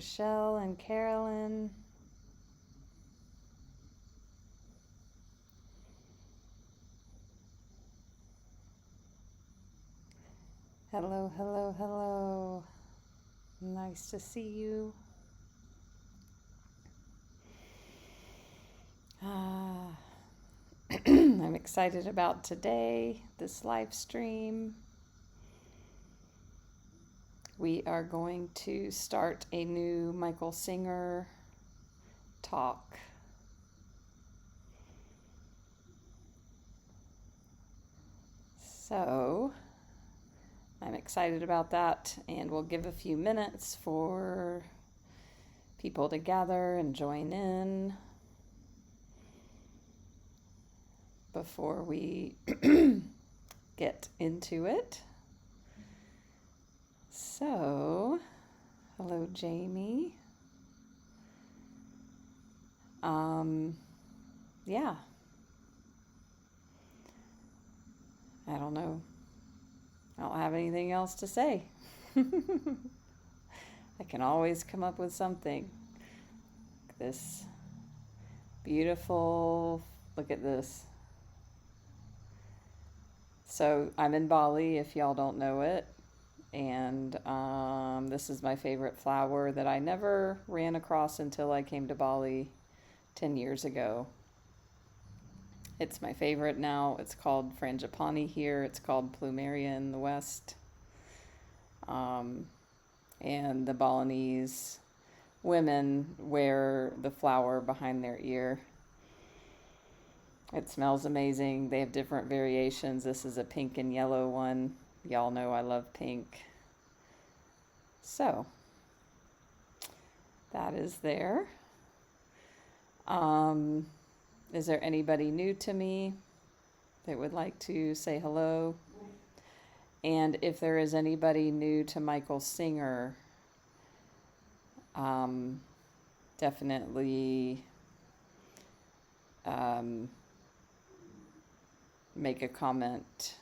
Rochelle and Carolyn. Hello, hello, hello. Nice to see you. I'm excited about today, this live stream. We are going to start a new Michael Singer talk. So I'm excited about that, and we'll give a few minutes for people to gather and join in before we get into it. So, hello, Jamie. Yeah. I don't know. I don't have anything else to say. I can always come up with something. This beautiful, look at this. So I'm in Bali, if y'all don't know it. And this is my favorite flower that I never ran across until I came to Bali 10 years ago. It's my favorite now. It's called frangipani here. It's called plumeria in the West. And the Balinese women wear the flower behind their ear. It smells amazing. They have different variations. This is a pink and yellow one. Y'all know I love pink. So, that is there. Is there anybody new to me that would like to say hello? And if there is anybody new to Michael Singer, definitely make a comment,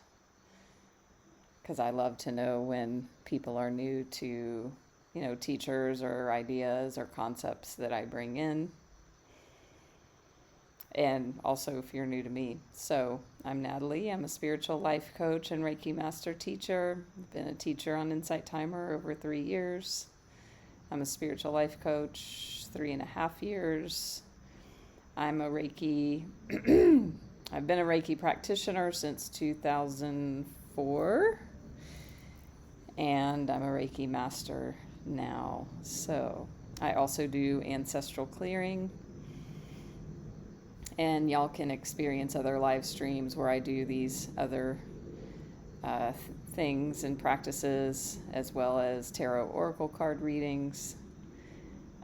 because I love to know when people are new to, teachers or ideas or concepts that I bring in. And also if you're new to me. So I'm Natalie. I'm a spiritual life coach and Reiki Master Teacher. I've been a teacher on Insight Timer over 3 years. I'm a spiritual life coach 3.5 years. I'm a Reiki, I've been a Reiki practitioner since 2004. And I'm a Reiki Master now. So I also do Ancestral Clearing. And y'all can experience other live streams where I do these other things and practices, as well as tarot oracle card readings.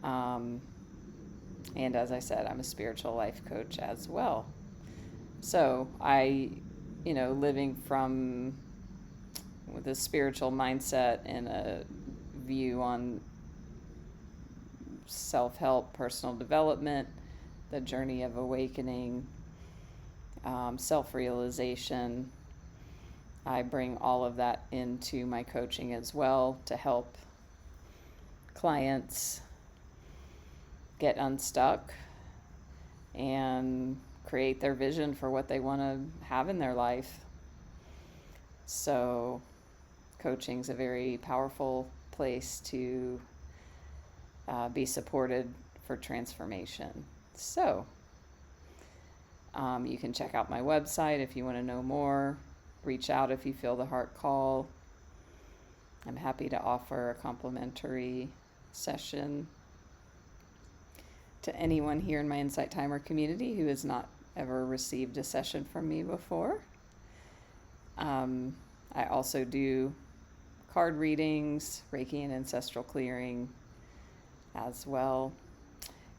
And as I said, I'm a spiritual life coach as well. So I, living from with a spiritual mindset and a view on self-help, personal development, the journey of awakening, self-realization. I bring all of that into my coaching as well to help clients get unstuck and create their vision for what they want to have in their life. So coaching is a very powerful place to be supported for transformation. So, you can check out my website if you want to know more. Reach out if you feel the heart call. I'm happy to offer a complimentary session to anyone here in my Insight Timer community who has not ever received a session from me before. I also do card readings, Reiki and Ancestral Clearing as well.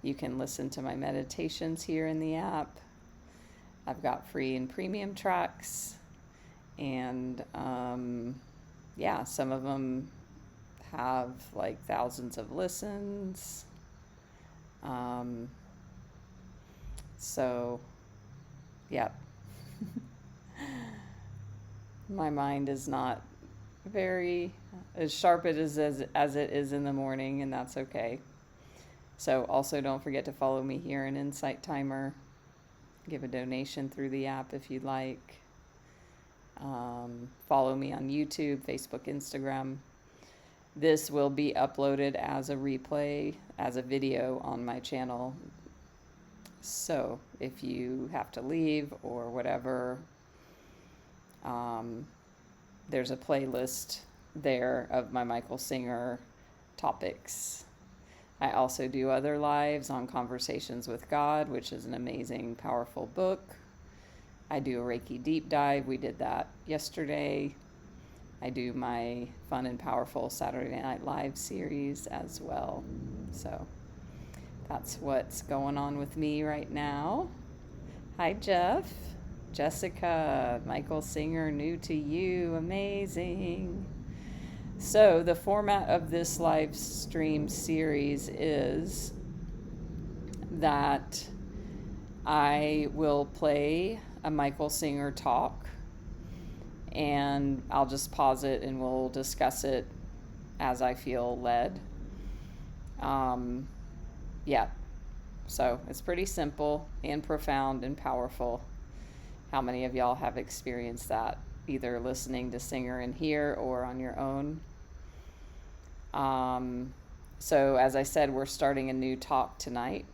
You can listen to my meditations here in the app. I've got free and premium tracks. And some of them have like thousands of listens. So, yeah. My mind is not very as sharp as it is in the morning, and that's okay. So also don't forget to follow me here in Insight Timer. Give a donation through the app if you'd like. Follow me on YouTube, Facebook, Instagram. This will be uploaded as a replay, as a video on my channel. So if you have to leave or whatever, there's a playlist there of my Michael Singer topics. I also do other lives on Conversations with God, which is an amazing, powerful book. I do a Reiki deep dive. We did that yesterday. I do my fun and powerful Saturday Night Live series as well. So that's what's going on with me right now. Hi, Jeff. Jessica, Michael Singer, new to you. Amazing. So the format of this live stream series is that I will play a Michael Singer talk, and I'll just pause it and we'll discuss it as I feel led. Yeah, so it's pretty simple and profound and powerful. How many of y'all have experienced that, either listening to Singer in here or on your own? So as I said, we're starting a new talk tonight.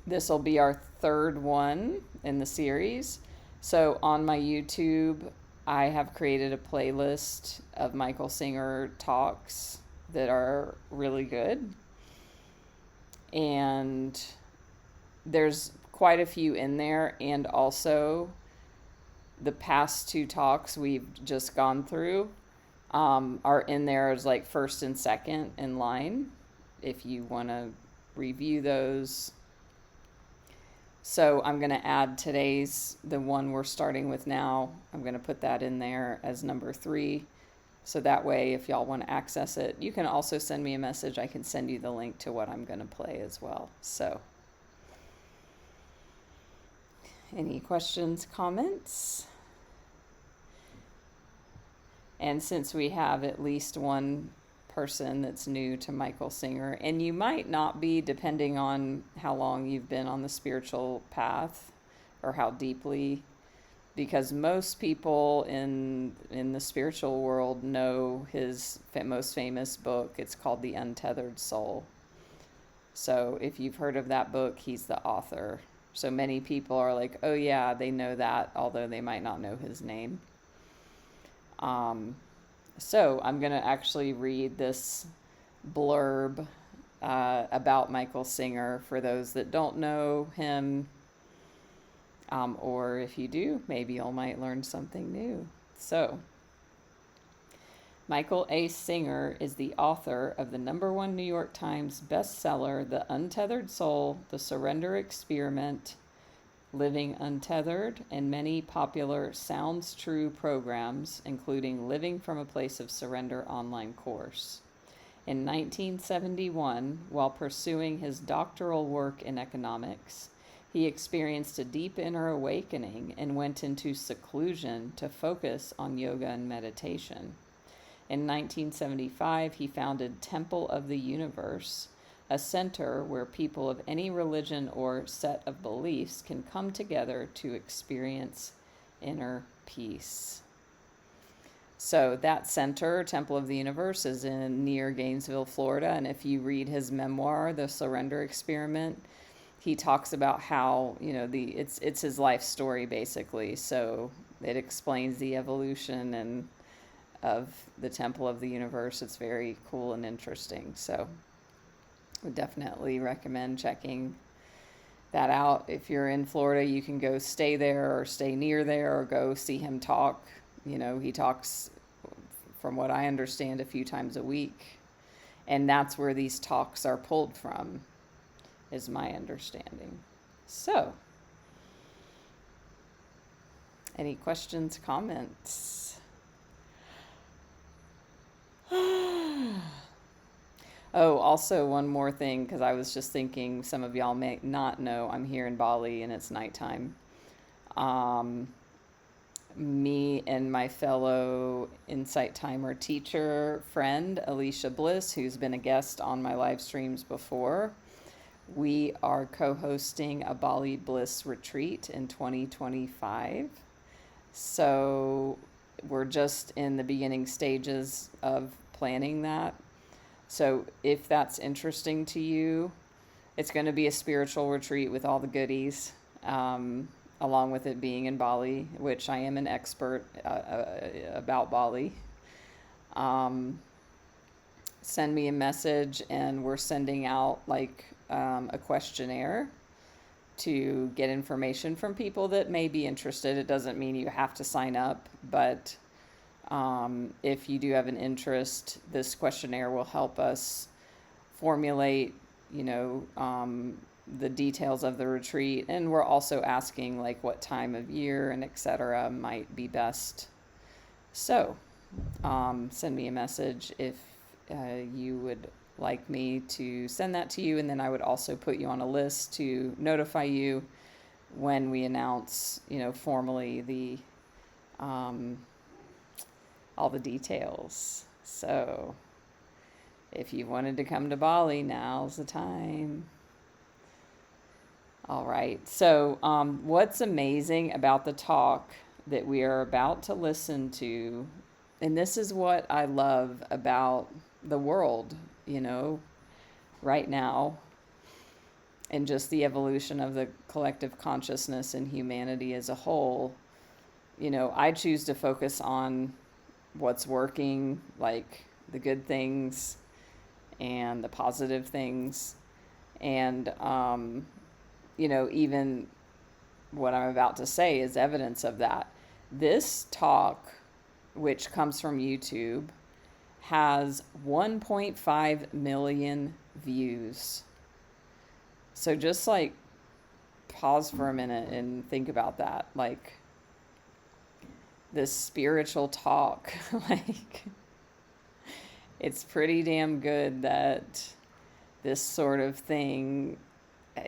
This will be our third one in the series. So on my YouTube, I have created a playlist of Michael Singer talks that are really good. And there's quite a few in there. And also the past two talks we've just gone through are in there as like first and second in line if you want to review those. So I'm going to add today's, the one we're starting with now, I'm going to put that in there as number 3. So that way, if y'all want to access it, you can also send me a message. I can send you the link to what I'm going to play as well. So any questions, comments? And since we have at least one person that's new to Michael Singer, and you might not be, depending on how long you've been on the spiritual path or how deeply, because most people in the spiritual world know his most famous book. It's called The Untethered Soul. So if you've heard of that book, he's the author. So many people are like, oh yeah, they know that, although they might not know his name. So I'm going to actually read this blurb about Michael Singer for those that don't know him, or if you do, maybe you might learn something new. So, Michael A. Singer is the author of the #1 New York Times bestseller, The Untethered Soul, The Surrender Experiment, Living Untethered, and many popular Sounds True programs, including Living from a Place of Surrender online course. In 1971, while pursuing his doctoral work in economics, he experienced a deep inner awakening and went into seclusion to focus on yoga and meditation. In 1975, he founded Temple of the Universe, a center where people of any religion or set of beliefs can come together to experience inner peace. So that center, Temple of the Universe, is near Gainesville, Florida. And if you read his memoir, The Surrender Experiment, he talks about how, it's his life story basically. So it explains the evolution and of the Temple of the Universe. It's very cool and interesting. So would definitely recommend checking that out. If you're in Florida, you can go stay there or stay near there or go see him talk. He talks, from what I understand, a few times a week. And that's where these talks are pulled from, is my understanding. So, any questions, comments? Oh, also one more thing, because I was just thinking some of y'all may not know, I'm here in Bali and it's nighttime. me and my fellow Insight Timer teacher friend, Alicia Bliss, who's been a guest on my live streams before, we are co-hosting a Bali Bliss retreat in 2025. So we're just in the beginning stages of planning that. So if that's interesting to you, it's going to be a spiritual retreat with all the goodies, along with it being in Bali, which I am an expert about Bali. Send me a message, and we're sending out like a questionnaire to get information from people that may be interested. It doesn't mean you have to sign up, but if you do have an interest, this questionnaire will help us formulate, the details of the retreat. And we're also asking like what time of year and etc. might be best. So send me a message if you would like me to send that to you, and then I would also put you on a list to notify you when we announce, formally the all the details. So if you wanted to come to Bali, now's the time. All right. So what's amazing about the talk that we are about to listen to, and this is what I love about the world, right now, and just the evolution of the collective consciousness and humanity as a whole. I choose to focus on what's working, like the good things and the positive things. And, even what I'm about to say is evidence of that. This talk, which comes from YouTube, has 1.5 million views. So just like pause for a minute and think about that. Like this spiritual talk, like it's pretty damn good that this sort of thing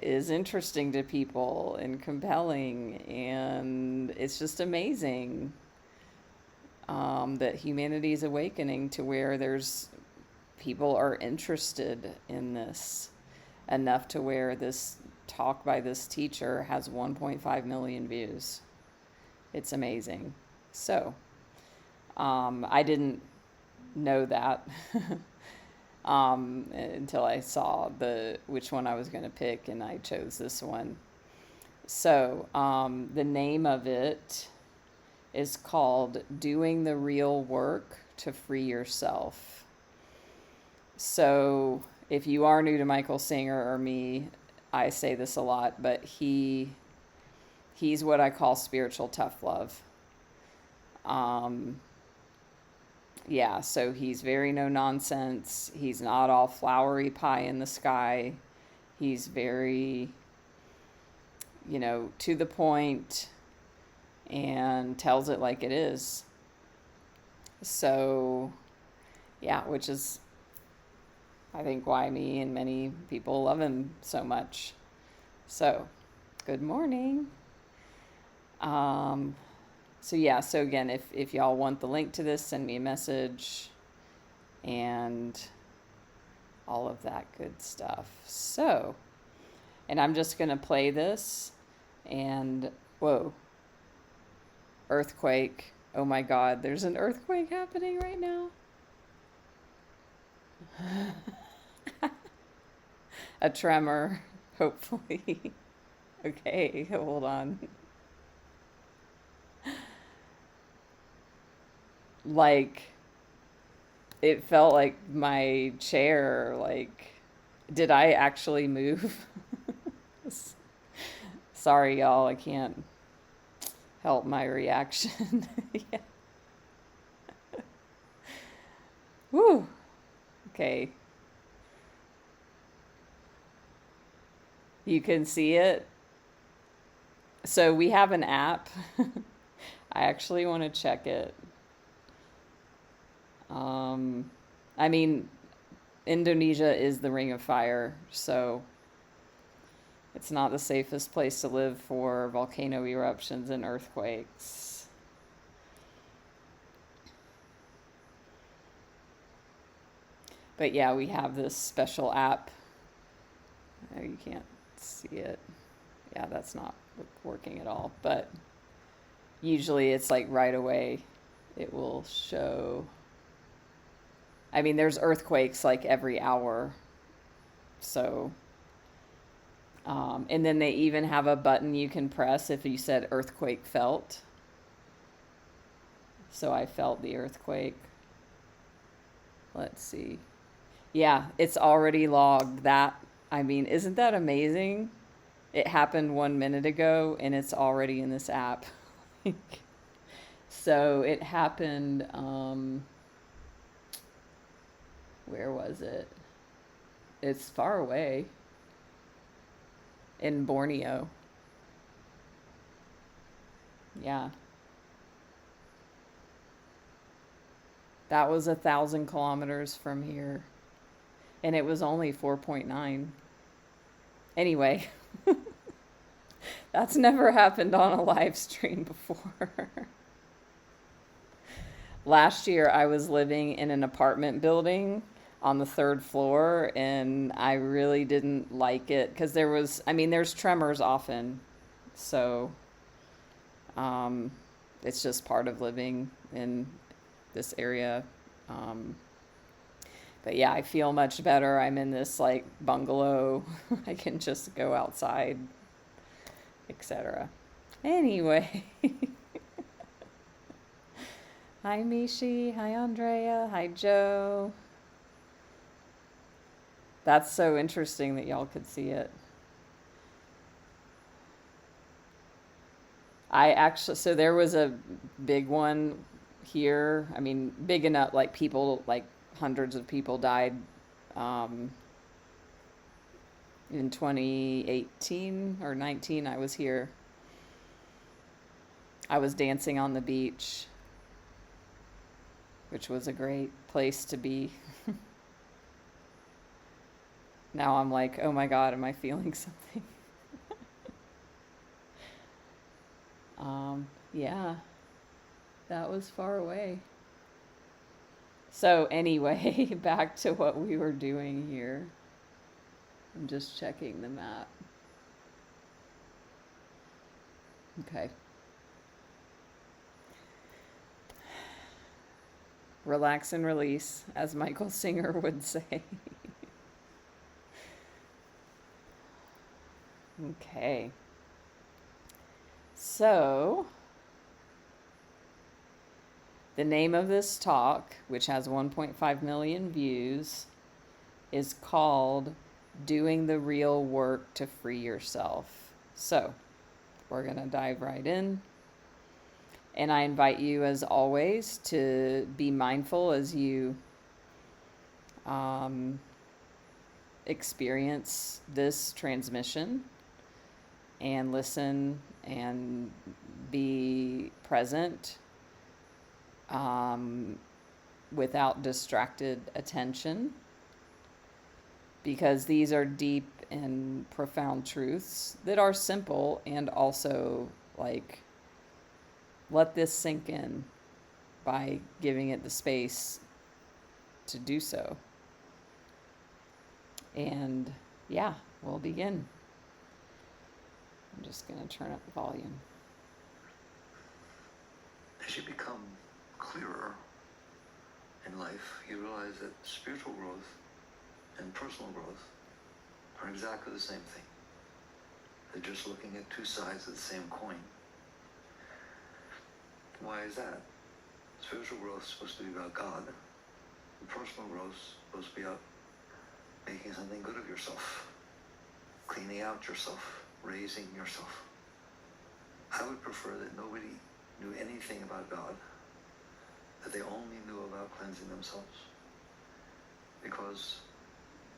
is interesting to people and compelling, and it's just amazing that humanity is awakening to where people are interested in this enough to where this talk by this teacher has 1.5 million views. It's amazing. So I didn't know that until I saw which one I was going to pick, and I chose this one. So the name of it is called Doing the Real Work to Free Yourself. So if you are new to Michael Singer or me, I say this a lot, but he's what I call spiritual tough love. So he's very no nonsense. He's not all flowery pie in the sky. He's very, to the point, and tells it like it is. So, which is, I think, why me and many people love him so much. So, good morning. So again, if y'all want the link to this, send me a message and all of that good stuff. So, and I'm just going to play this, and whoa, earthquake. Oh my God, there's an earthquake happening right now. A tremor, hopefully. Okay, hold on. Like, it felt like my chair, like, did I actually move? Sorry, y'all, I can't help my reaction. Yeah. Woo. Okay. You can see it. So we have an app. I actually want to check it. Indonesia is the Ring of Fire, so it's not the safest place to live for volcano eruptions and earthquakes. But yeah, we have this special app. Oh, you can't see it. Yeah, that's not working at all. But usually it's like right away it will show. I mean, there's earthquakes like every hour. So, and then they even have a button you can press if you said earthquake felt. So I felt the earthquake. Let's see. Yeah, it's already logged. I mean, isn't that amazing? It happened 1 minute ago and it's already in this app. So it happened, where was it? It's far away in Borneo. Yeah. That was 1,000 kilometers from here. And it was only 4.9. Anyway, that's never happened on a live stream before. Last year, I was living in an apartment building on the 3rd floor, and I really didn't like it because there's tremors often. So it's just part of living in this area. But yeah, I feel much better. I'm in this like bungalow. I can just go outside, etc. Anyway. Hi Mishi, hi Andrea, hi Joe. That's so interesting that y'all could see it. So there was a big one here. I mean, big enough, like hundreds of people died in 2018 or 19. I was here. I was dancing on the beach, which was a great place to be. Now I'm like, oh my God, am I feeling something? Yeah, that was far away. So anyway, back to what we were doing here. I'm just checking the map. Okay. Relax and release, as Michael Singer would say. Okay. So, the name of this talk, which has 1.5 million views, is called Doing the Real Work to Free Yourself. So, we're going to dive right in. And I invite you, as always, to be mindful as you experience this transmission and listen and be present without distracted attention, because these are deep and profound truths that are simple, and also like let this sink in by giving it the space to do so. And yeah, we'll begin. I'm just going to turn up the volume. As you become clearer in life, you realize that spiritual growth and personal growth are exactly the same thing. They're just looking at two sides of the same coin. Why is that? Spiritual growth is supposed to be about God. And personal growth is supposed to be about making something good of yourself, cleaning out yourself, raising yourself. I would prefer that nobody knew anything about God, that they only knew about cleansing themselves. Because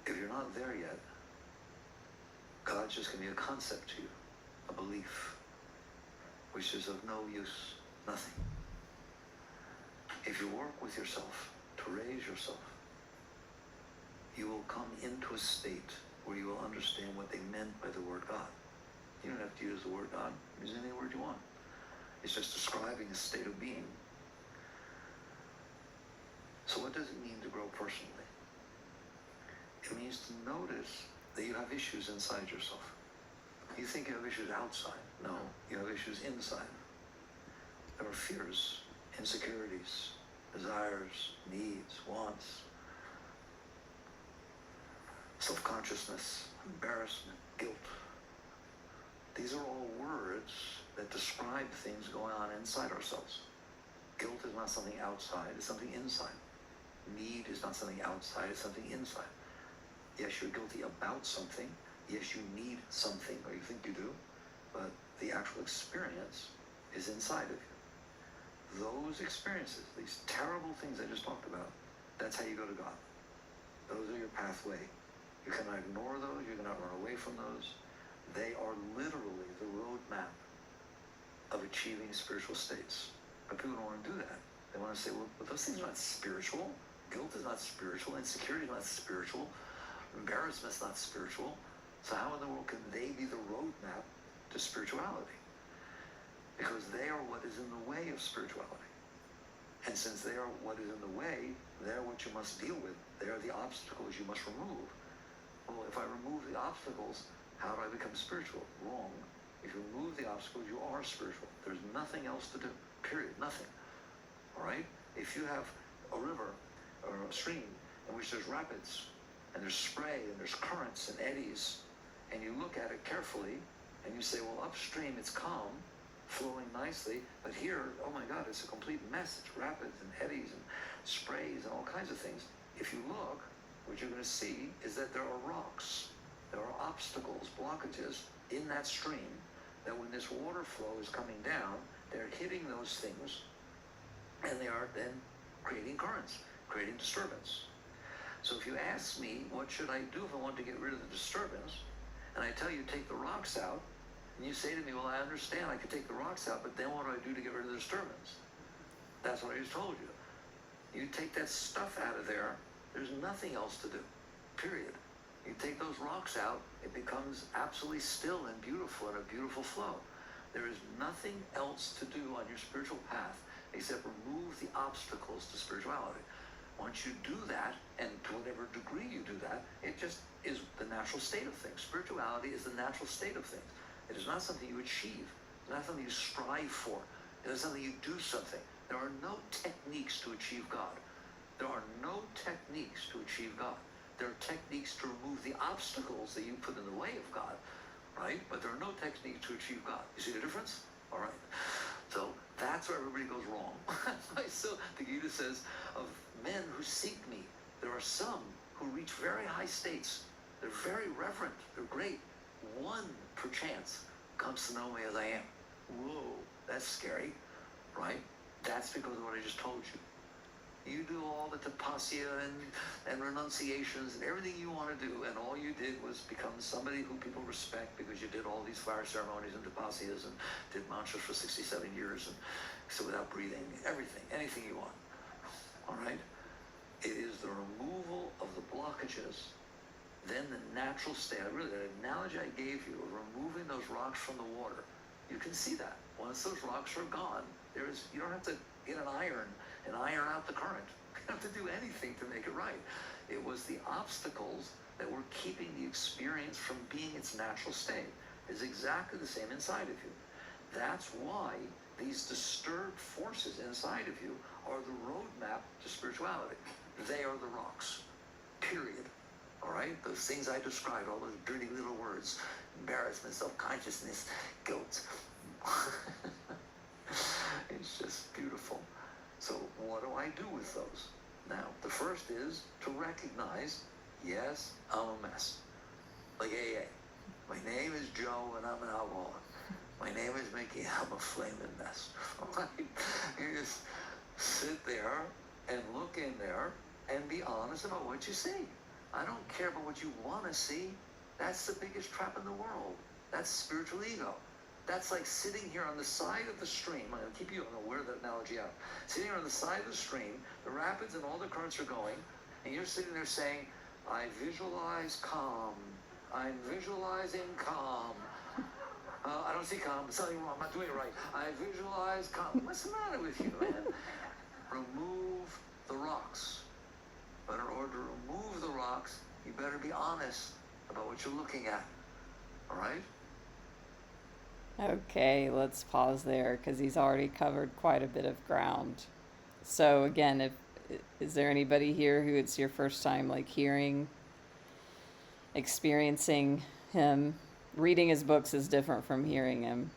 if you're not there yet, God's just going to be a concept to you, a belief, which is of no use, nothing. If you work with yourself to raise yourself, you will come into a state where you will understand what they meant by the word God. You don't have to use the word God. Use any word you want. It's just describing a state of being. So what does it mean to grow personally? It means to notice that you have issues inside yourself. You think you have issues outside. No, you have issues inside. There are fears, insecurities, desires, needs, wants, self-consciousness, embarrassment, guilt. These are all words that describe things going on inside ourselves. Guilt is not something outside, it's something inside. Need is not something outside, it's something inside. Yes, you're guilty about something. Yes, you need something, or you think you do, but the actual experience is inside of you. Those experiences, these terrible things I just talked about, that's how you go to God. Those are your pathway. You cannot ignore those, you cannot run away from those. They are literally the roadmap of achieving spiritual states. But people don't want to do that. They want to say, well, but those things are not spiritual. Guilt is not spiritual. Insecurity is not spiritual. Embarrassment is not spiritual. So how in the world can they be the roadmap to spirituality? Because they are what is in the way of spirituality. And since they are what is in the way, they're what you must deal with. They are the obstacles you must remove. Well, if I remove the obstacles, how do I become spiritual? Wrong. If you remove the obstacles, you are spiritual. There's nothing else to do. Period. Nothing. All right? If you have a river or a stream in which there's rapids, and there's spray, and there's currents and eddies, and you look at it carefully, and you say, well, upstream it's calm, flowing nicely, but here, oh my God, it's a complete mess. It's rapids and eddies and sprays and all kinds of things. If you look, what you're going to see is that there are rocks, there are obstacles, blockages in that stream, that when this water flow is coming down, they're hitting those things, and they are then creating currents, creating disturbance. So if you ask me, what should I do if I want to get rid of the disturbance, and I tell you, take the rocks out, and you say to me, well, I understand I could take the rocks out, but then what do I do to get rid of the disturbance? That's what I just told you. You take that stuff out of there, there's nothing else to do, period. You take those rocks out, it becomes absolutely still and beautiful and a beautiful flow. There is nothing else to do on your spiritual path except remove the obstacles to spirituality. Once you do that, and to whatever degree you do that, it just is the natural state of things. Spirituality is the natural state of things. It is not something you achieve. It's not something you strive for. It is something you do something. There are no techniques to achieve God. There are no techniques to achieve God. There are techniques to remove the obstacles that you put in the way of God, right? But there are no techniques to achieve God. You see the difference? All right. So that's where everybody goes wrong. So the Gita says, of men who seek me, there are some who reach very high states. They're very reverent. They're great. One, perchance, comes to know me as I am. Whoa, that's scary, right? That's because of what I just told you. You do all the tapasya and renunciations and everything you want to do, and all you did was become somebody who people respect because you did all these fire ceremonies and tapasyas and did mantras for 67 years and so without breathing, everything, anything you want. All right? It is the removal of the blockages, then the natural state. Really, that analogy I gave you of removing those rocks from the water, you can see that. Once those rocks are gone, you don't have to get an iron and iron out the current. You don't have to do anything to make it right. It was the obstacles that were keeping the experience from being its natural state. It's exactly the same inside of you. That's why these disturbed forces inside of you are the roadmap to spirituality. They are the rocks, period. All right? Those things I described, all those dirty little words, embarrassment, self-consciousness, guilt. It's just beautiful. So what do I do with those? Now, the first is to recognize, yes, I'm a mess. Like AA. My name is Joe and I'm an alcoholic. My name is Mickey, I'm a flaming mess. Right? You just sit there and look in there and be honest about what you see. I don't care about what you want to see. That's the biggest trap in the world. That's spiritual ego. That's like sitting here on the side of the stream. I'm going to keep you, I'm going to wear that analogy out. Sitting here on the side of the stream, the rapids and all the currents are going, and you're sitting there saying, I visualize calm. I'm visualizing calm. I don't see calm. There's something wrong. I'm not doing it right. I visualize calm. What's the matter with you, man? Remove the rocks. But in order to remove the rocks, You better be honest about what you're looking at. All right? Okay, let's pause there because he's already covered quite a bit of ground. So again, if is there anybody here who it's your first time like hearing, experiencing him? Reading his books is different from hearing him.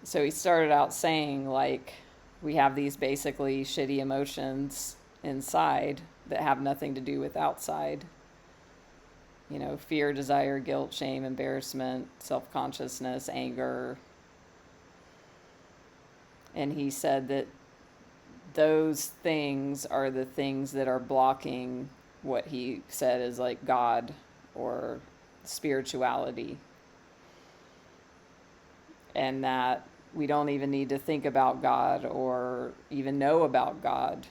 So he started out saying like we have these basically shitty emotions inside that have nothing to do with outside. You know, fear, desire, guilt, shame, embarrassment, self-consciousness, anger. And he said that those things are the things that are blocking what he said is like God or spirituality. And that we don't even need to think about God or even know about God,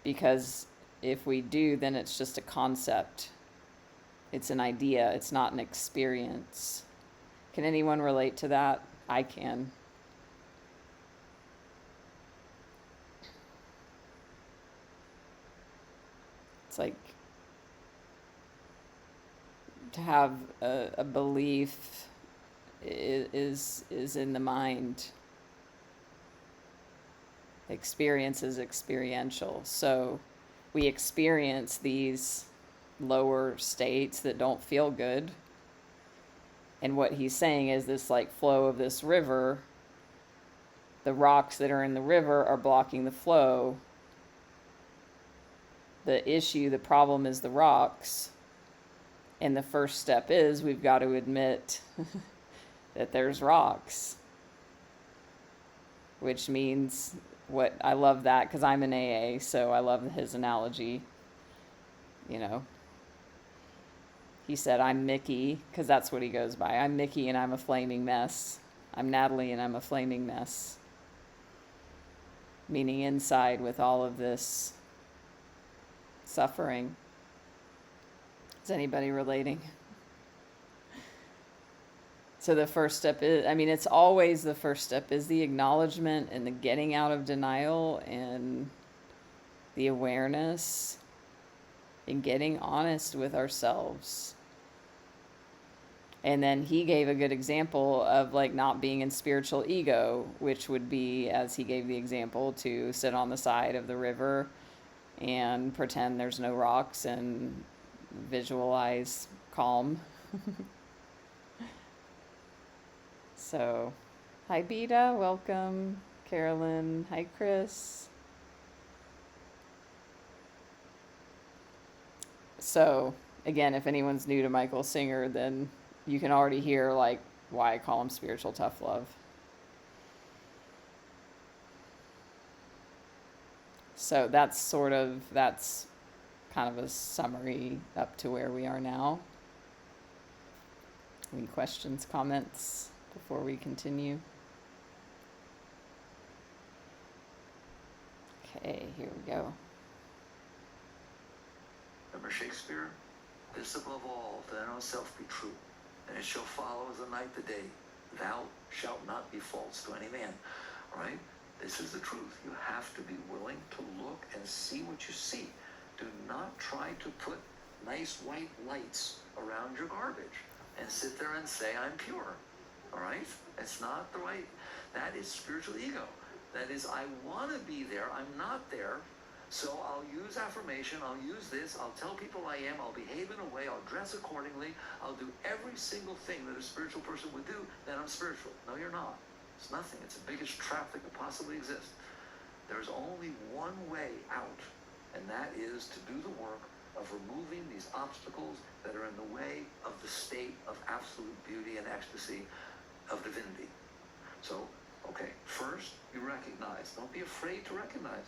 because if we do, then it's just a concept. It's an idea. It's not an experience. Can anyone relate to that? I can. It's like to have a belief is in the mind. Experience is experiential. So we experience these lower states that don't feel good. And what he's saying is this like flow of this river, the rocks that are in the river are blocking the flow. The issue, the problem is the rocks. And the first step is we've got to admit that there's rocks. Which means what I love that because I'm an AA, so I love his analogy. You know, he said, I'm Mickey, because that's what he goes by. I'm Mickey and I'm a flaming mess. I'm Natalie and I'm a flaming mess. Meaning inside with all of this suffering. Is anybody relating? So the first step is, I mean, it's always the first step is the acknowledgement and the getting out of denial and the awareness and getting honest with ourselves. And then he gave a good example of like not being in spiritual ego, which would be, as he gave the example, to sit on the side of the river and pretend there's no rocks and visualize calm. So, hi Beta, welcome. Carolyn, hi Chris. So, again, if anyone's new to Michael Singer, then you can already hear like why I call him spiritual tough love. So that's kind of a summary up to where we are now. Any questions, comments before we continue? Okay, here we go. Remember Shakespeare? This above all, that thou self be true, and it shall follow as the night the day. Thou shalt not be false to any man. All right? This is the truth. You have to be willing to look and see what you see. Do not try to put nice white lights around your garbage and sit there and say, I'm pure. All right? It's not the right. That is spiritual ego. That is, I want to be there. I'm not there. So I'll use affirmation. I'll use this. I'll tell people I am. I'll behave in a way. I'll dress accordingly. I'll do every single thing that a spiritual person would do. Then I'm spiritual. No, you're not. It's nothing. It's the biggest trap that could possibly exist. There's only one way out, and that is to do the work of removing these obstacles that are in the way of the state of absolute beauty and ecstasy of divinity. So, okay, first you recognize. Don't be afraid to recognize.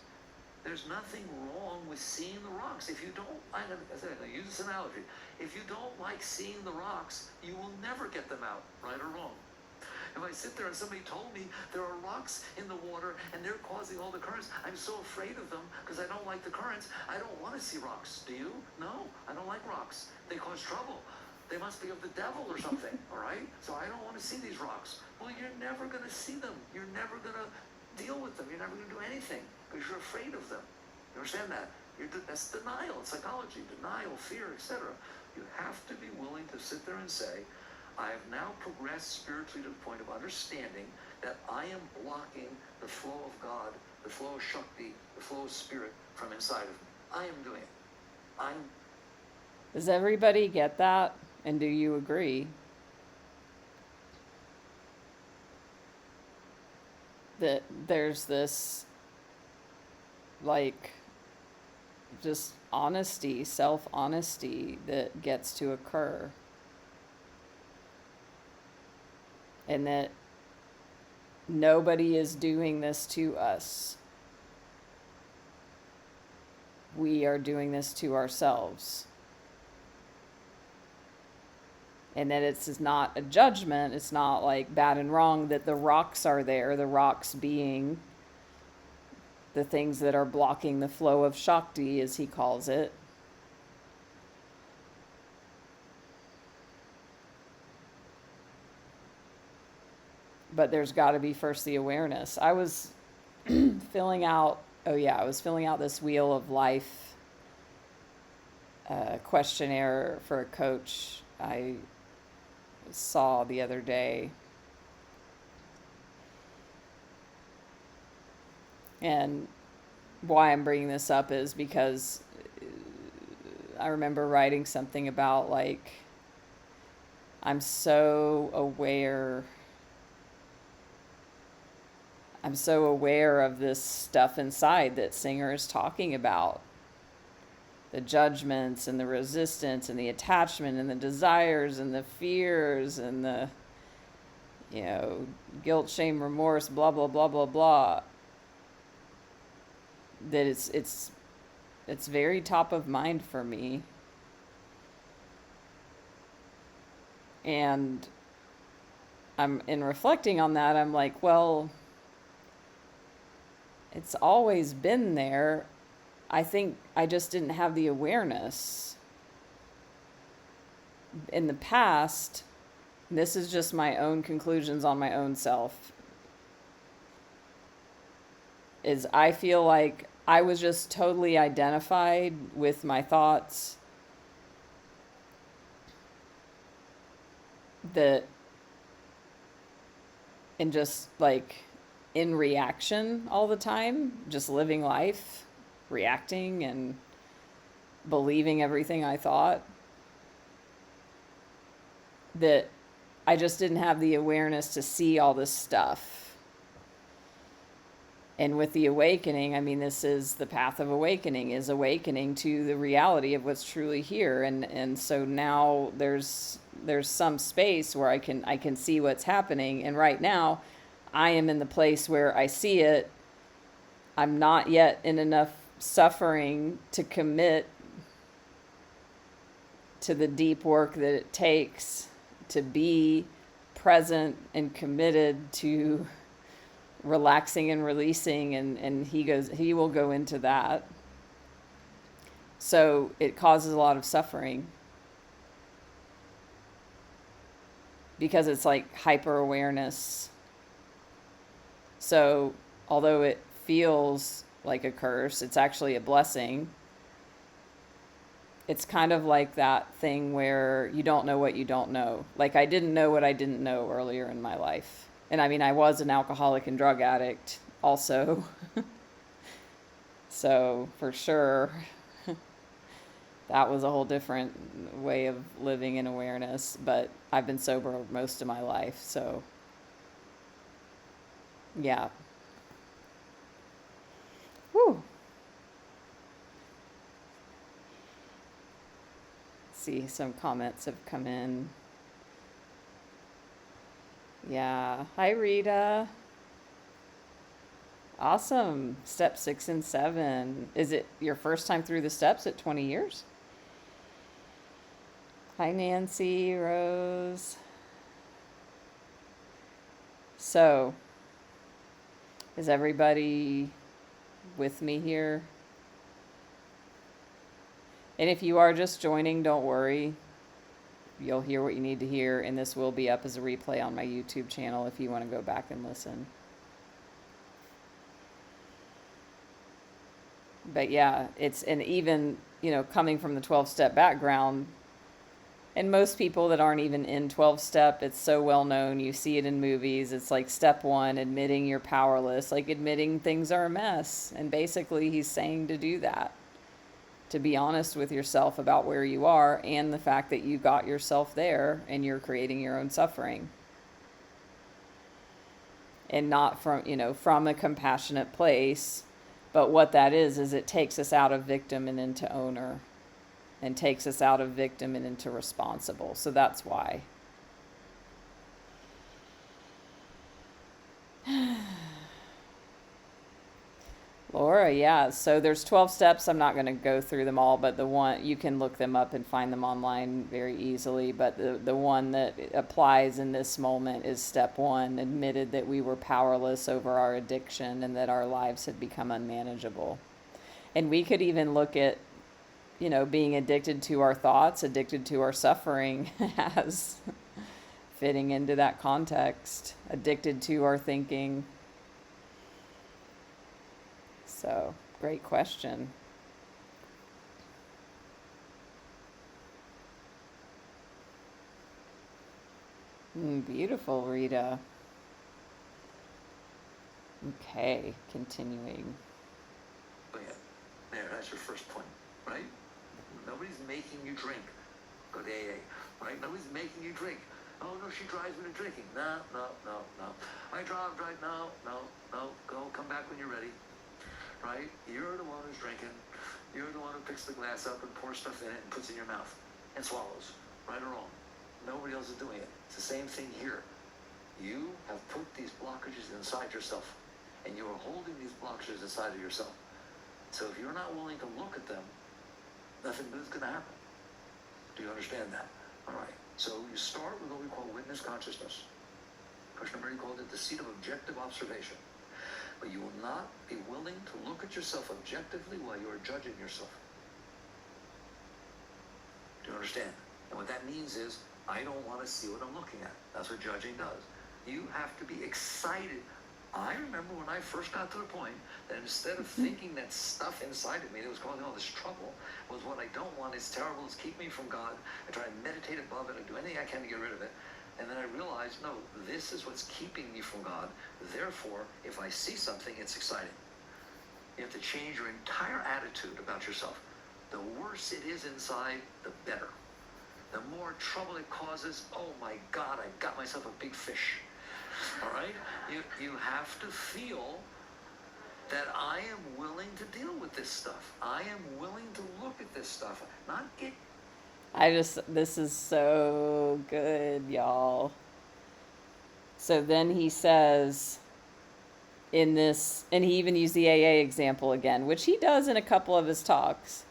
There's nothing wrong with seeing the rocks. If you don't, I'm going to use this analogy. If you don't like seeing the rocks, you will never get them out, right or wrong. If I sit there and somebody told me there are rocks in the water and they're causing all the currents, I'm so afraid of them because I don't like the currents. I don't want to see rocks. Do you? No, I don't like rocks. They cause trouble. They must be of the devil or something, all right? So I don't want to see these rocks. Well, you're never going to see them. You're never going to deal with them. You're never going to do anything because you're afraid of them. You understand that? That's denial in psychology, denial, fear, etc. You have to be willing to sit there and say, I have now progressed spiritually to the point of understanding that I am blocking the flow of God, the flow of Shakti, the flow of spirit from inside of me. I am doing it. Does everybody get that? And do you agree that there's this, like, just honesty, self-honesty that gets to occur? And that nobody is doing this to us. We are doing this to ourselves. And that it's not a judgment. It's not like bad and wrong, that the rocks are there, the rocks being the things that are blocking the flow of Shakti, as he calls it. But there's got to be first the awareness. I was filling out this Wheel of Life questionnaire for a coach I saw the other day. And why I'm bringing this up is because I remember writing something about, like, I'm so aware of this stuff inside that Singer is talking about. The judgments and the resistance and the attachment and the desires and the fears and the, guilt, shame, remorse, blah, blah, blah, blah, blah. That it's very top of mind for me. And in reflecting on that, I'm like, well, it's always been there. I think I just didn't have the awareness. In the past, this is just my own conclusions on my own self, is I feel like I was just totally identified with my thoughts, that, and just like in reaction all the time, just living life, reacting and believing everything I thought, that I just didn't have the awareness to see all this stuff. And with the awakening, I mean, this is the path of awakening, is awakening to the reality of what's truly here. And so now there's some space where I can see what's happening. And right now I am in the place where I see it. I'm not yet in enough suffering to commit to the deep work that it takes to be present and committed to relaxing and releasing, and he will go into that. So it causes a lot of suffering because it's like hyper awareness. So although it feels like a curse, it's actually a blessing. It's kind of like that thing where you don't know what you don't know. Like, I didn't know what I didn't know earlier in my life. And I mean, I was an alcoholic and drug addict also. So for sure, that was a whole different way of living in awareness. But I've been sober most of my life. So yeah. Whew. See, some comments have come in. Yeah. Hi, Rita. Awesome. Step 6 and 7. Is it your first time through the steps at 20 years? Hi, Nancy, Rose. So, is everybody with me here? And if you are just joining, don't worry. You'll hear what you need to hear, and this will be up as a replay on my YouTube channel if you want to go back and listen. But yeah, and even, coming from the 12-step background, and most people that aren't even in 12-step, it's so well known. You see it in movies. It's like step 1, admitting you're powerless, like admitting things are a mess. And basically, he's saying to do that, to be honest with yourself about where you are and the fact that you got yourself there and you're creating your own suffering. And not from a compassionate place. But what that is it takes us out of victim and into owner, and takes us out of victim and into responsible. So that's why. Laura, yeah. So there's 12 steps. I'm not going to go through them all, but the one, you can look them up and find them online very easily. But the one that applies in this moment is step 1, admitted that we were powerless over our addiction and that our lives had become unmanageable. And we could even look at, being addicted to our thoughts, addicted to our suffering as fitting into that context, addicted to our thinking. So, great question. Beautiful, Rita. Okay, continuing. But yeah, there, that's your first point, right? Nobody's making you drink. Go to AA, right? Nobody's making you drink. Oh, no, she drives me to drinking. No. I drive, no. Go, come back when you're ready, right? You're the one who's drinking. You're the one who picks the glass up and pours stuff in it and puts it in your mouth and swallows, right or wrong. Nobody else is doing it. It's the same thing here. You have put these blockages inside yourself, and you are holding these blockages inside of yourself. So if you're not willing to look at them, nothing good is going to happen. Do you understand that? All right. So you start with what we call witness consciousness. Krishnamurti called it the seat of objective observation. But you will not be willing to look at yourself objectively while you are judging yourself. Do you understand? And what that means is, I don't want to see what I'm looking at. That's what judging does. You have to be excited. I remember when I first got to the point that instead of thinking that stuff inside of me that was causing all this trouble was what I don't want, it's terrible, it's keeping me from God. I try to meditate above it, I do anything I can to get rid of it. And then I realized, no, this is what's keeping me from God. Therefore, if I see something, it's exciting. You have to change your entire attitude about yourself. The worse it is inside, the better. The more trouble it causes, oh my God, I got myself a big fish. All right? You have to feel that I am willing to deal with this stuff. I am willing to look at this stuff. Not get... This is so good, y'all. So then he says in this, and he even used the AA example again, which he does in a couple of his talks,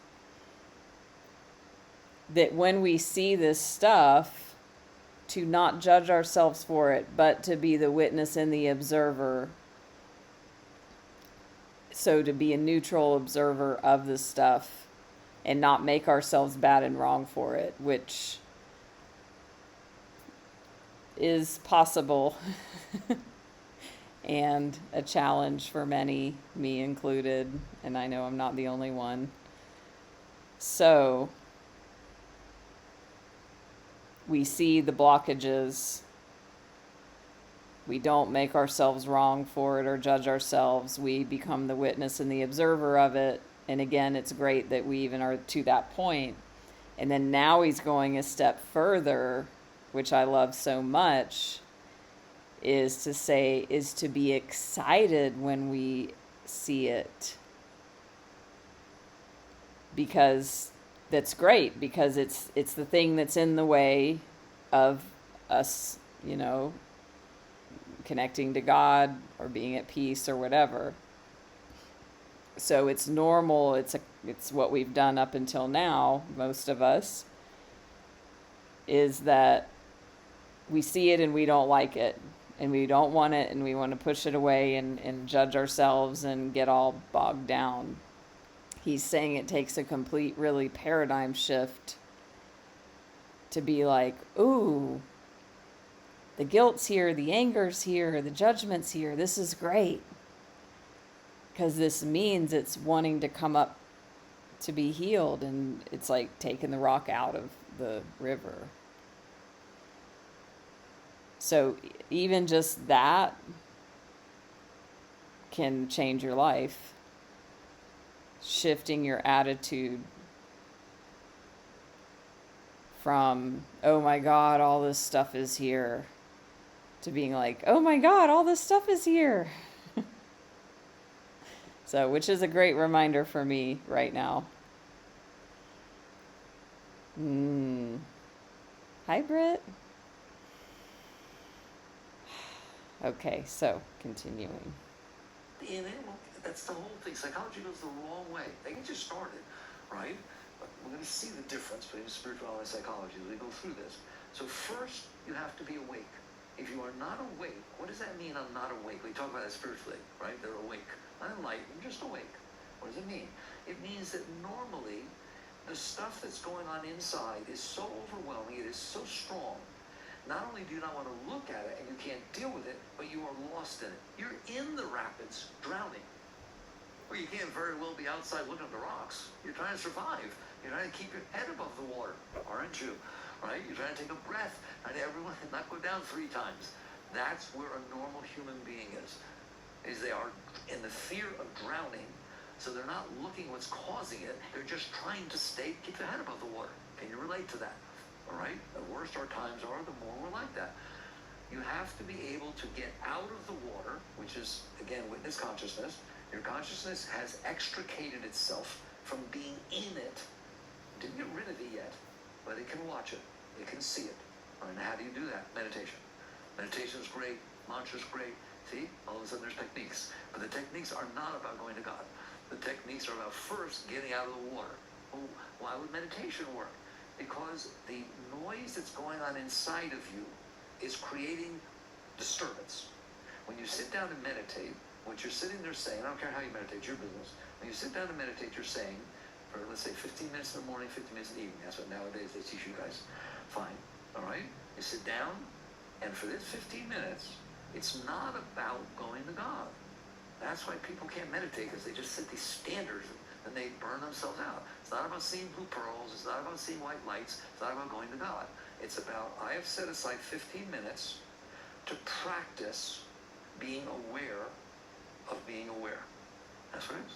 that when we see this stuff, to not judge ourselves for it, but to be the witness and the observer. So to be a neutral observer of the stuff and not make ourselves bad and wrong for it, which is possible and a challenge for many, me included, and I know I'm not the only one. So we see the blockages. We don't make ourselves wrong for it or judge ourselves. We become the witness and the observer of it. And again, it's great that we even are to that point. And then now he's going a step further, which I love so much, is to be excited when we see it. Because that's great, because it's the thing that's in the way of us, connecting to God or being at peace or whatever. So it's normal. It's what we've done up until now, most of us, is that we see it and we don't like it and we don't want it and we want to push it away and judge ourselves and get all bogged down. He's saying it takes a complete, really paradigm shift to be like, ooh, the guilt's here, the anger's here, the judgment's here. This is great. because this means it's wanting to come up to be healed, and it's like taking the rock out of the river. So even just that can change your life, shifting your attitude from, oh my God, all this stuff is here, to being like, oh my God, all this stuff is here. So, which is a great reminder for me right now. Hi, Britt. Okay, so continuing. In it, well, that's the whole thing. Psychology goes the wrong way. They get you started, right? But we're going to see the difference between spirituality and psychology as we go through this. So first, you have to be awake. If you are not awake, what does that mean? I'm not awake. We talk about that spiritually, right? They're awake, not enlightened, just awake. What does it mean? It means that normally the stuff that's going on inside is so overwhelming, it is so strong. Not only do you not want to look at it and you can't deal with it, but you are lost in it. You're in the rapids, drowning. Well, you can't very well be outside looking at the rocks. You're trying to survive. You're trying to keep your head above the water, aren't you? Right? You're trying to take a breath, and everyone not go down 3 times. That's where a normal human being is they are in the fear of drowning. So they're not looking what's causing it. They're just trying to keep their head above the water. Can you relate to that? All right? The worse our times are, the more we're like that. You have to be able to get out of the water, which is, again, witness consciousness. Your consciousness has extricated itself from being in it. Didn't get rid of it yet, but it can watch it. It can see it. All right, now how do you do that? Meditation. Meditation is great. Mantra's great. See? All of a sudden there's techniques. But the techniques are not about going to God. The techniques are about first getting out of the water. Well, why would meditation work? Because the noise that's going on inside of you is creating disturbance. When you sit down to meditate, what you're sitting there saying, I don't care how you meditate, it's your business. When you sit down to meditate, you're saying, for let's say 15 minutes in the morning, 15 minutes in the evening. That's what nowadays they teach you guys. Fine. All right? You sit down, and for this 15 minutes, it's not about going to God. That's why people can't meditate, because they just set these standards and they burn themselves out. It's not about seeing blue pearls. It's not about seeing white lights. It's not about going to God. It's about, I have set aside 15 minutes to practice being aware of being aware. That's what it is.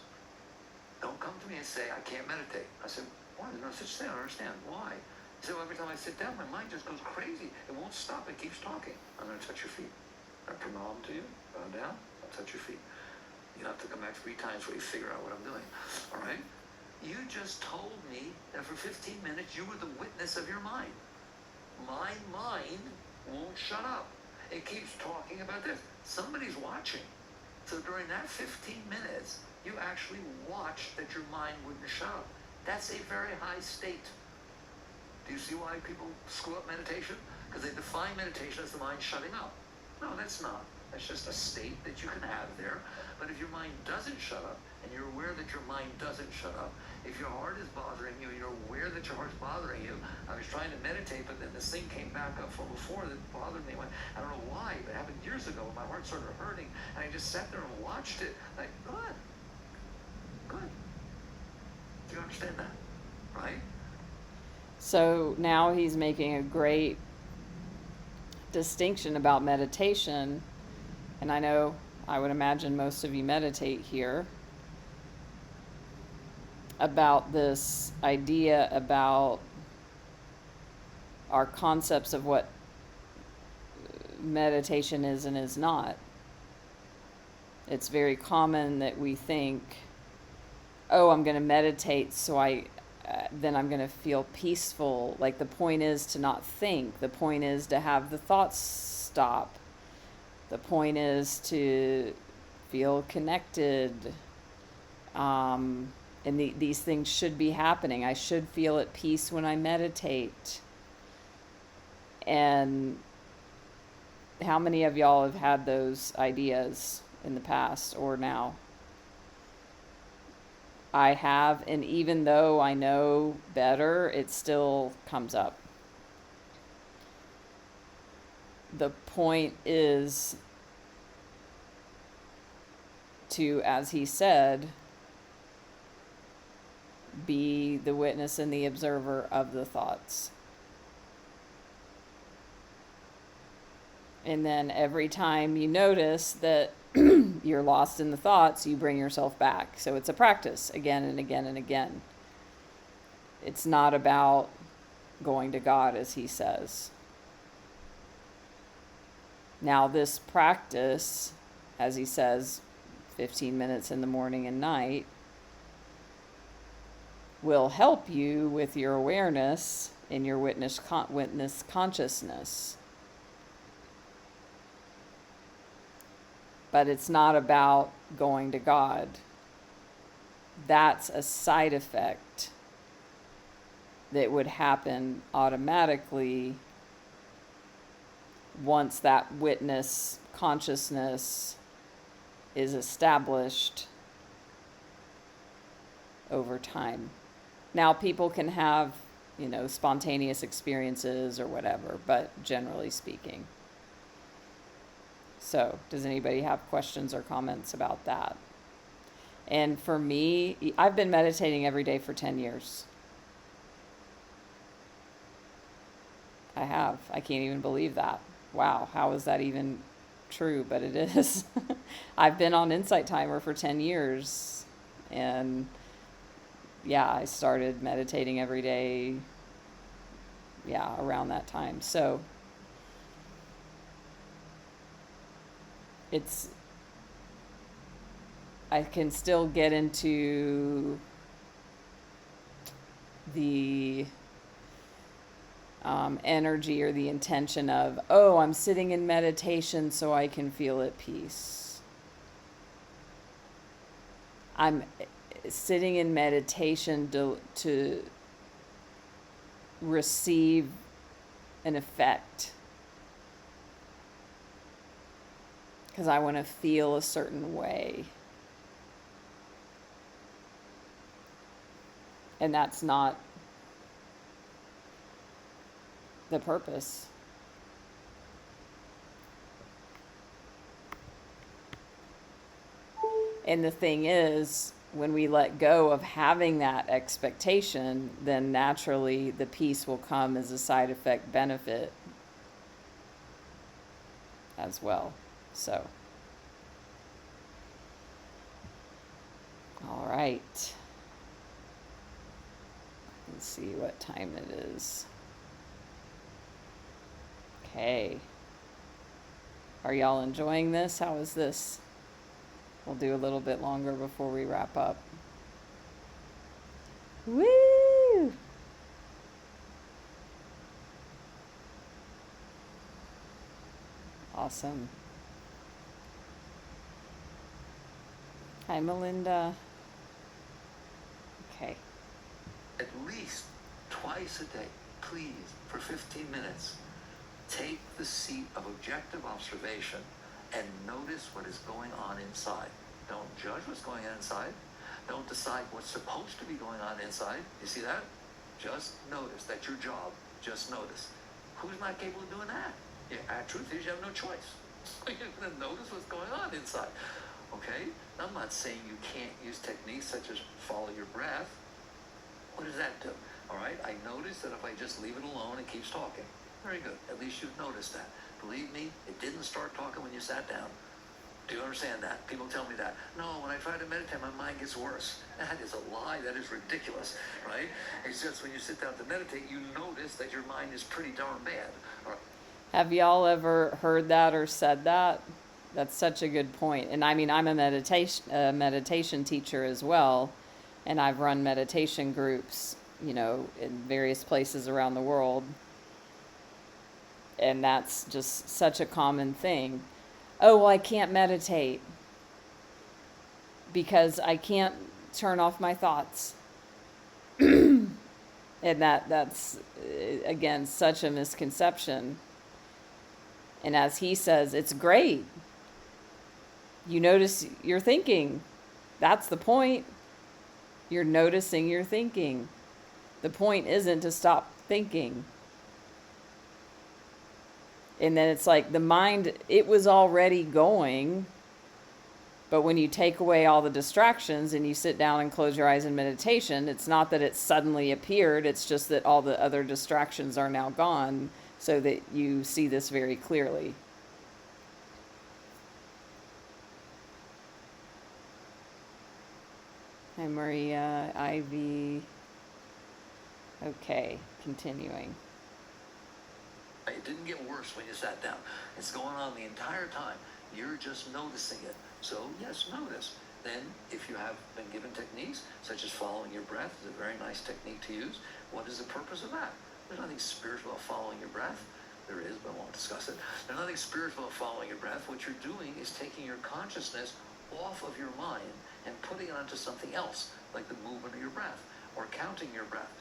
Don't come to me and say, I can't meditate. I said, why? There's no such thing. I don't understand. Why? He said, well, every time I sit down, my mind just goes crazy. It won't stop. It keeps talking. I'm going to touch your feet. I pranam to you. Bow down. I'll touch your feet. You have to come back 3 times where you figure out what I'm doing. All right? You just told me that for 15 minutes you were the witness of your mind. My mind won't shut up. It keeps talking about this. Somebody's watching. So during that 15 minutes, you actually watched that your mind wouldn't shut up. That's a very high state. Do you see why people screw up meditation? Because they define meditation as the mind shutting up. No, that's not. That's just a state that you can have there. But if your mind doesn't shut up, and you're aware that your mind doesn't shut up, if your heart is bothering you, and you're aware that your heart's bothering you, I was trying to meditate, but then this thing came back up from before that bothered me. I don't know why, but it happened years ago. My heart started hurting, and I just sat there and watched it. Like, good. Do you understand that? Right? So now he's making a great distinction about meditation. And I would imagine most of you meditate here, about this idea about our concepts of what meditation is and is not. It's very common that we think, oh, I'm going to meditate so then I'm going to feel peaceful. Like the point is to not think. The point is to have the thoughts stop. The point is to feel connected. And these things should be happening. I should feel at peace when I meditate. And how many of y'all have had those ideas in the past or now? I have, and even though I know better, it still comes up. The point is to, as he said, be the witness and the observer of the thoughts. And then every time you notice that you're lost in the thoughts, you bring yourself back. So it's a practice again and again and again. It's not about going to God, as he says. Now, this practice, as he says, 15 minutes in the morning and night, will help you with your awareness in your witness consciousness. But it's not about going to God. That's a side effect that would happen automatically once that witness consciousness is established over time. Now, people can have, spontaneous experiences or whatever, but generally speaking. So, does anybody have questions or comments about that? And for me, I've been meditating every day for 10 years. I have. I can't even believe that. Wow, how is that even true? But it is. I've been on Insight Timer for 10 years. And yeah, I started meditating every day, around that time. So I can still get into the energy or the intention of, I'm sitting in meditation so I can feel at peace. I'm sitting in meditation to receive an effect. Because I want to feel a certain way. And that's not the purpose. And the thing is, when we let go of having that expectation, then naturally the peace will come as a side effect benefit as well. So, all right. Let's see what time it is. Okay. Are y'all enjoying this? How is this? We'll do a little bit longer before we wrap up. Woo! Awesome. Hi, Melinda. Okay. At least twice a day, please, for 15 minutes, take the seat of objective observation and notice what is going on inside. Don't judge what's going on inside. Don't decide what's supposed to be going on inside. You see that? Just notice. That's your job. Just notice. Who's not capable of doing that? Truth is, you have no choice. You're going to notice what's going on inside. Okay? I'm not saying you can't use techniques such as follow your breath. What does that do? All right? I noticed that if I just leave it alone, it keeps talking. Very good. At least you've noticed that. Believe me, it didn't start talking when you sat down. Do you understand that? People tell me that. No, when I try to meditate, my mind gets worse. That is a lie. That is ridiculous, right? It's just when you sit down to meditate, you notice that your mind is pretty darn bad. All right. Have y'all ever heard that or said that? That's such a good point. And I mean, I'm a meditation teacher as well, and I've run meditation groups, in various places around the world. And that's just such a common thing. Oh, well, I can't meditate because I can't turn off my thoughts. And that's, again, such a misconception. And as he says, it's great. You notice your thinking. That's the point. You're noticing your thinking. The point isn't to stop thinking. And then it's like the mind, it was already going. But when you take away all the distractions and you sit down and close your eyes in meditation, it's not that it suddenly appeared, it's just that all the other distractions are now gone so that you see this very clearly. Hi, Maria, Ivy. Okay, continuing. It didn't get worse when you sat down. It's going on the entire time. You're just noticing it. So, yes, notice. Then, if you have been given techniques, such as following your breath, is a very nice technique to use. What is the purpose of that? There's nothing spiritual about following your breath. There is, but I won't discuss it. There's nothing spiritual about following your breath. What you're doing is taking your consciousness off of your mind and putting it onto something else, like the movement of your breath or counting your breath.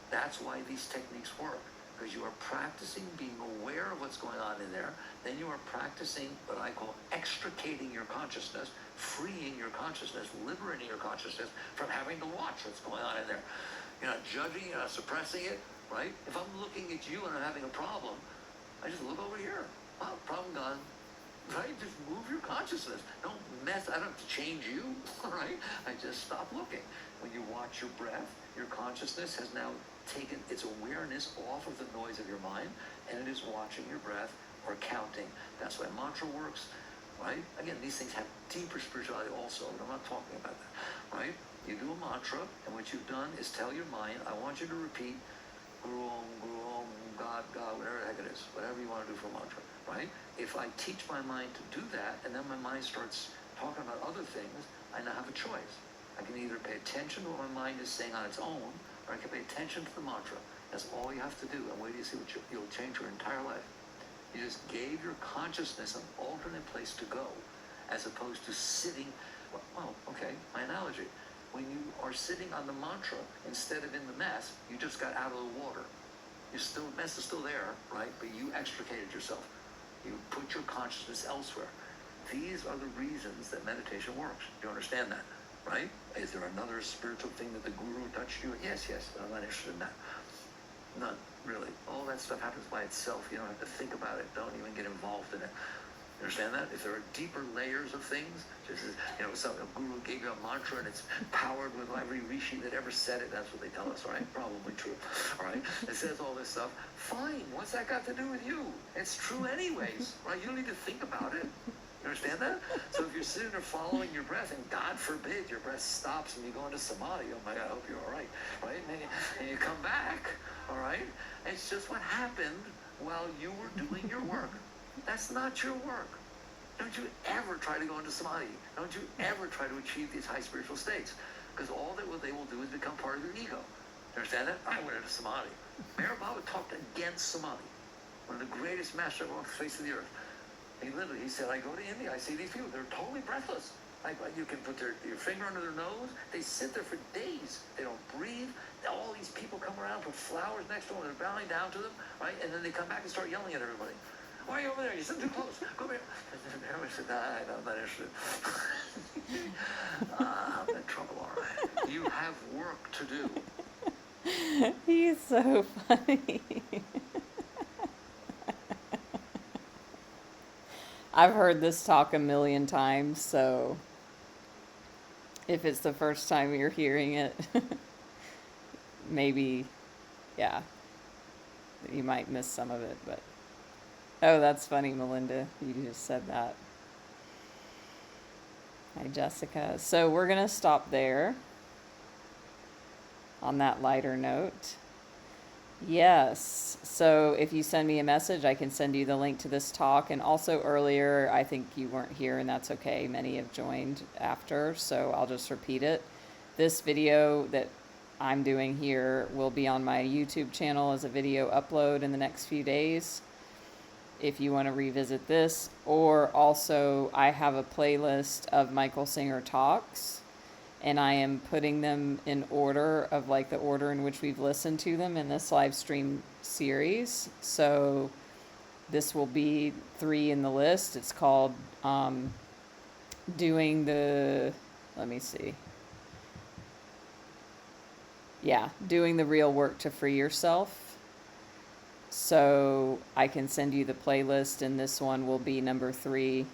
That's why these techniques work, because you are practicing being aware of what's going on in there. Then you are practicing what I call extricating your consciousness, freeing your consciousness, liberating your consciousness from having to watch what's going on in there. You're not judging, you're not suppressing it, right? If I'm looking at you and I'm having a problem, I just look over here. Wow, problem gone. Right? Just move your consciousness. Don't mess. I don't have to change you. All right? I just stop looking. When you watch your breath, your consciousness has now taken its awareness off of the noise of your mind, and it is watching your breath or counting. That's why mantra works. Right? Again, these things have deeper spirituality also, but I'm not talking about that. Right? You do a mantra, and what you've done is tell your mind, I want you to repeat Guru Om, God, whatever the heck it is, whatever you want to do for a mantra, right? If I teach my mind to do that, and then my mind starts talking about other things, I now have a choice. I can either pay attention to what my mind is saying on its own, or I can pay attention to the mantra. That's all you have to do, and wait till you see what you'll change your entire life. You just gave your consciousness an alternate place to go, as opposed to sitting, well, okay, my analogy. When you are sitting on the mantra, instead of in the mess, you just got out of the water. The mess is still there, right? But you extricated yourself. You put your consciousness elsewhere. These are the reasons that meditation works. Do you understand that, right? Is there another spiritual thing that the guru touched you? Yes, but I'm not interested in that. None, really. All that stuff happens by itself. You don't have to think about it. Don't even get involved in it. You understand that? If there are deeper layers of things, just as, a guru gave you a mantra and it's powered with every rishi that ever said it, that's what they tell us, right? Probably true, all right? It says all this stuff. Fine, what's that got to do with you? It's true anyways, right? You don't need to think about it. You understand that? So if you're sitting there following your breath, and God forbid your breath stops and you go into samadhi, oh my God, I hope you're all right, right? And you come back, all right? It's just what happened while you were doing your work. That's not your work. Don't you ever try to go into samadhi. Don't you ever try to achieve these high spiritual states. Because all that they will do is become part of your ego. You understand that? I went into samadhi. Mayor Baba talked against samadhi. One of the greatest masters on the face of the earth. He said, I go to India, I see these people, they're totally breathless. Like you can put your finger under their nose, they sit there for days. They don't breathe. All these people come around, put flowers next to them, they're bowing down to them, right? And then they come back and start yelling at everybody. Why are you over there? You're sitting too close. Come here. And everybody said, I'm not interested. I'm in trouble, all right. You have work to do. He's so funny. I've heard this talk a million times, so if it's the first time you're hearing it, maybe, yeah, you might miss some of it, but, oh, that's funny, Melinda, you just said that. Hi, Jessica. So we're going to stop there on that lighter note. Yes. So if you send me a message, I can send you the link to this talk. And also earlier, I think you weren't here, and that's okay. Many have joined after, so I'll just repeat it. This video that I'm doing here will be on my YouTube channel as a video upload in the next few days, if you want to revisit this. Or also, I have a playlist of Michael Singer talks, and I am putting them in order of like the order in which we've listened to them in this live stream series. So this will be 3 in the list. It's called doing the real work to free yourself. So I can send you the playlist, and this one will be number 3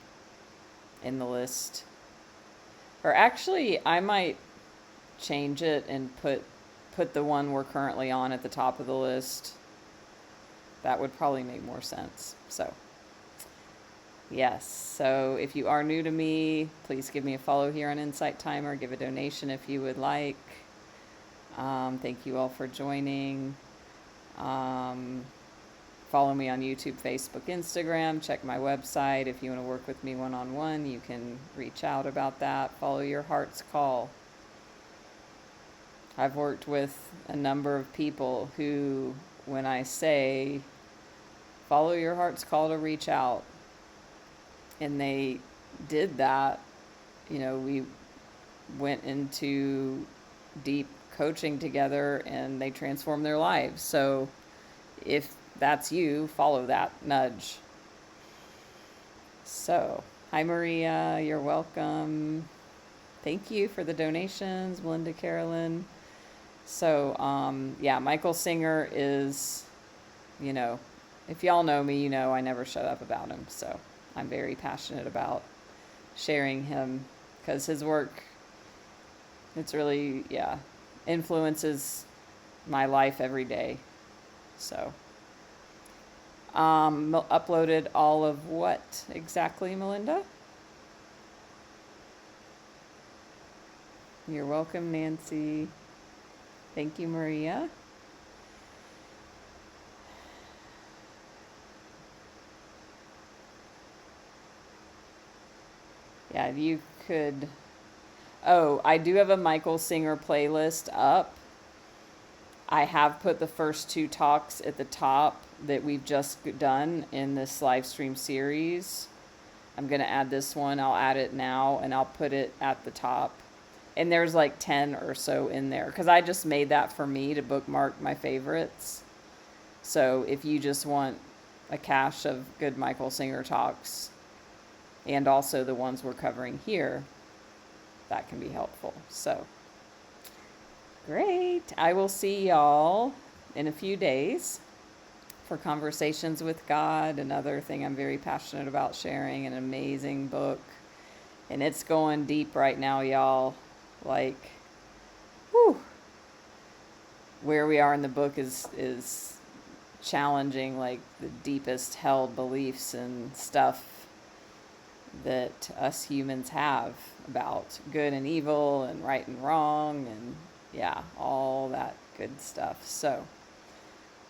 in the list. Or actually, I might change it and put the one we're currently on at the top of the list. That would probably make more sense. So, yes. So, if you are new to me, please give me a follow here on Insight Timer. Give a donation if you would like. Thank you all for joining. Follow me on YouTube, Facebook, Instagram. Check my website. If you want to work with me one-on-one, you can reach out about that. Follow your heart's call. I've worked with a number of people who, when I say, follow your heart's call to reach out, and they did that, we went into deep coaching together and they transformed their lives. So if that's you, follow that nudge. So, hi Maria, you're welcome. Thank you for the donations, Melinda, Carolyn. So, Michael Singer is, if y'all know me, I never shut up about him. So I'm very passionate about sharing him because his work, it's really, influences my life every day. So, uploaded all of what exactly, Melinda? You're welcome, Nancy. Thank you, Maria. Yeah, you could. Oh, I do have a Michael Singer playlist up. I have put the first 2 talks at the top that we've just done in this live stream series. I'm going to add this one. I'll add it now and I'll put it at the top. And there's like 10 or so in there because I just made that for me to bookmark my favorites. So if you just want a cache of good Michael Singer talks and also the ones we're covering here, that can be helpful. So, great. I will see y'all in a few days for Conversations with God, another thing I'm very passionate about sharing, an amazing book. And it's going deep right now, y'all. Like, whew. Where we are in the book is challenging, like, the deepest held beliefs and stuff that us humans have about good and evil and right and wrong and all that good stuff. So,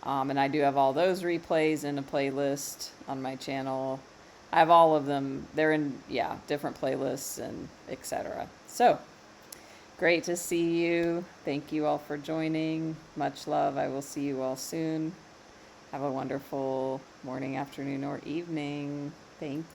and I do have all those replays in a playlist on my channel. I have all of them. They're in, different playlists and etc. So, great to see you. Thank you all for joining. Much love. I will see you all soon. Have a wonderful morning, afternoon, or evening. Thank you.